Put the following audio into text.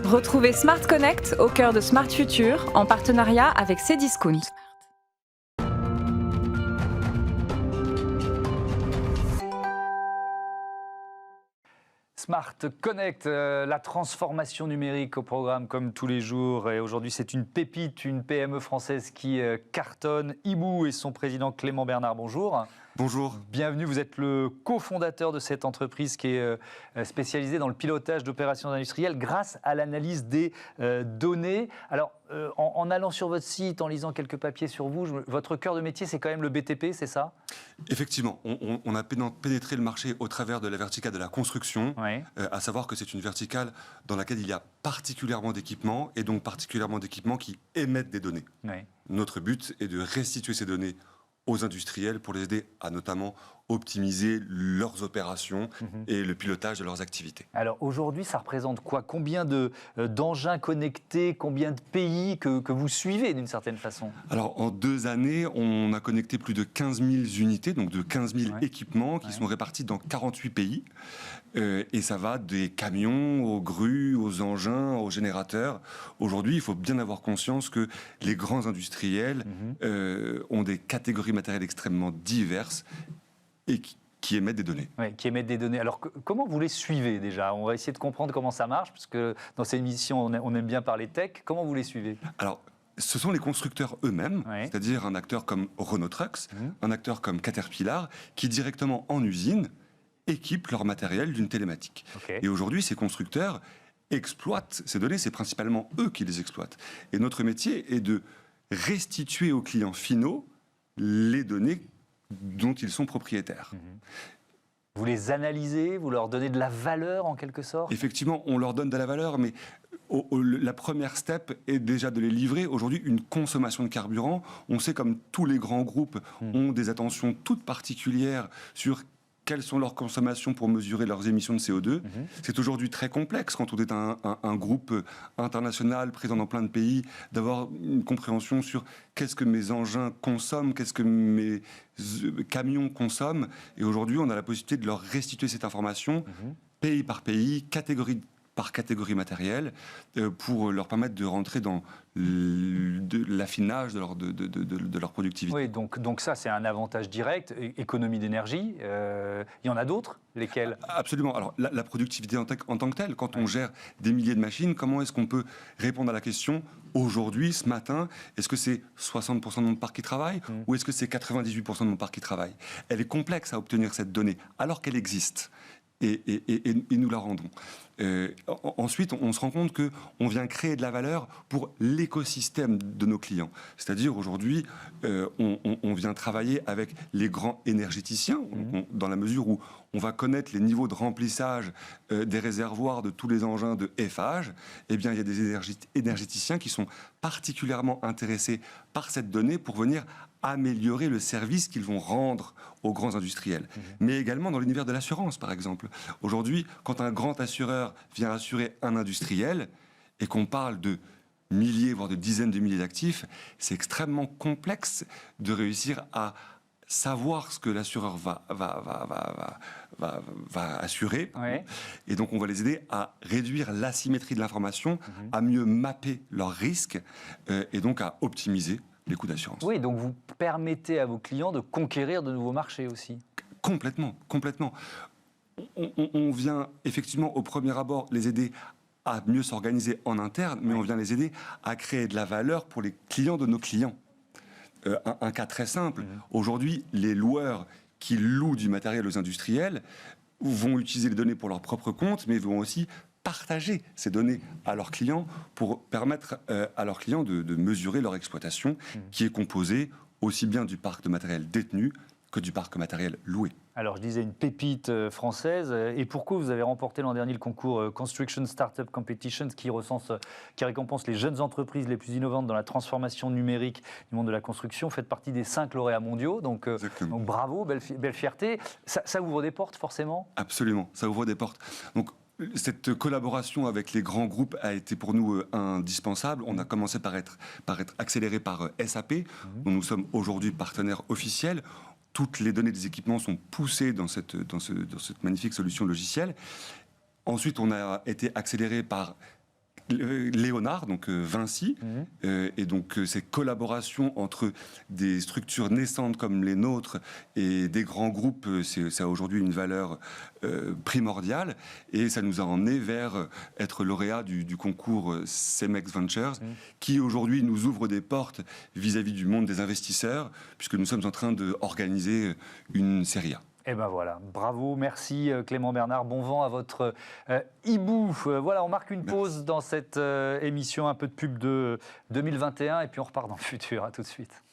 Retrouvez Smart Connect au cœur de Smart Future en partenariat avec Cdiscount. Smart Connect, la transformation numérique au programme comme tous les jours. Et aujourd'hui, c'est une pépite, une PME française qui cartonne. Ibou et son président Clément Bernard, bonjour. Bonjour. Bienvenue, vous êtes le cofondateur de cette entreprise qui est spécialisée dans le pilotage d'opérations industrielles grâce à l'analyse des données. Alors, en allant sur votre site, en lisant quelques papiers sur vous, votre cœur de métier, c'est quand même le BTP, c'est ça? Effectivement, on a pénétré le marché au travers de la verticale de la construction, Oui. à savoir que c'est une verticale dans laquelle il y a particulièrement d'équipements, et donc particulièrement d'équipements qui émettent des données. Oui. Notre but est de restituer ces données aux industriels pour les aider à notamment optimiser leurs opérations et le pilotage de leurs activités. Alors aujourd'hui, ça représente quoi? Combien d'engins connectés, combien de pays que vous suivez d'une certaine façon? Alors en 2 années, on a connecté plus de 15 000 unités, donc de 15 000 équipements qui sont répartis dans 48 pays. Et ça va des camions aux grues, aux engins, aux générateurs. Aujourd'hui, il faut bien avoir conscience que les grands industriels ont des catégories matérielles extrêmement diverses et qui émettent des données. Oui, qui émettent des données. Alors, comment vous les suivez déjà? On va essayer de comprendre comment ça marche, parce que dans cette émission, on aime bien parler tech. Comment vous les suivez? Alors, ce sont les constructeurs eux-mêmes, c'est-à-dire un acteur comme Renault Trucks, un acteur comme Caterpillar, qui directement en usine équipent leur matériel d'une télématique. Et aujourd'hui, ces constructeurs exploitent ces données, c'est principalement eux qui les exploitent. Et notre métier est de restituer aux clients finaux les données dont ils sont propriétaires. Vous les analysez, vous leur donnez de la valeur en quelque sorte? Effectivement, on leur donne de la valeur, mais la première step est déjà de les livrer. Aujourd'hui, une consommation de carburant, on sait comme tous les grands groupes ont des attentions toutes particulières sur quelles sont leurs consommations pour mesurer leurs émissions de CO2. C'est aujourd'hui très complexe quand on est un groupe international présent dans plein de pays, d'avoir une compréhension sur qu'est-ce que mes engins consomment, qu'est-ce que mes camions consomment. Et aujourd'hui, on a la possibilité de leur restituer cette information, pays par pays, catégorie par catégorie matérielle, pour leur permettre de rentrer dans l'affinage de leur productivité. Oui, donc ça, c'est un avantage direct, économie d'énergie. Il y en a d'autres, lesquels? Absolument. Alors, la productivité en tant que telle, quand on gère des milliers de machines, comment est-ce qu'on peut répondre à la question, aujourd'hui, ce matin, est-ce que c'est 60% de mon parc qui travaille ou est-ce que c'est 98% de mon parc qui travaille? Elle est complexe à obtenir cette donnée, alors qu'elle existe. Et nous la rendons. Ensuite, on se rend compte qu'on vient créer de la valeur pour l'écosystème de nos clients. C'est-à-dire, aujourd'hui, on vient travailler avec les grands énergéticiens, dans la mesure où on va connaître les niveaux de remplissage des réservoirs de tous les engins de FH. Eh bien, il y a des énergéticiens qui sont particulièrement intéressés par cette donnée pour venir améliorer le service qu'ils vont rendre aux grands industriels. Mais également dans l'univers de l'assurance, par exemple. Aujourd'hui, quand un grand assureur vient assurer un industriel et qu'on parle de milliers, voire de dizaines de milliers d'actifs, c'est extrêmement complexe de réussir à savoir ce que l'assureur va assurer. Et donc, on va les aider à réduire l'asymétrie de l'information, à mieux mapper leurs risques et donc à optimiser les coûts d'assurance. Oui, donc vous permettez à vos clients de conquérir de nouveaux marchés aussi. Complètement, complètement. On vient effectivement au premier abord les aider à mieux s'organiser en interne, mais on vient les aider à créer de la valeur pour les clients de nos clients. Un cas très simple, aujourd'hui, les loueurs qui louent du matériel aux industriels vont utiliser les données pour leur propre compte, mais vont aussi partager ces données à leurs clients pour permettre à leurs clients de mesurer leur exploitation qui est composée aussi bien du parc de matériel détenu que du parc matériel loué. Alors, je disais une pépite française. Et pourquoi vous avez remporté l'an dernier le concours Construction Startup Competition qui récompense les jeunes entreprises les plus innovantes dans la transformation numérique du monde de la construction? Vous faites partie des 5 lauréats mondiaux. Donc bravo, belle fierté. Ça ouvre des portes, forcément? Absolument, ça ouvre des portes. Donc, cette collaboration avec les grands groupes a été pour nous indispensable. On a commencé par être accéléré par SAP, dont nous sommes aujourd'hui partenaires officiels. Toutes les données des équipements sont poussées dans cette magnifique solution logicielle. Ensuite, on a été accéléré par Léonard, donc Vinci, et donc ces collaborations entre des structures naissantes comme les nôtres et des grands groupes, ça a aujourd'hui une valeur primordiale, et ça nous a emmené vers être lauréat du concours CEMEX Ventures, qui aujourd'hui nous ouvre des portes vis-à-vis du monde des investisseurs, puisque nous sommes en train d'organiser une série A. Et ben voilà, bravo, merci Clément Bernard, bon vent à votre hibou. Voilà, on marque une pause dans cette émission, un peu de pub de 2021, et puis on repart dans le futur. À tout de suite.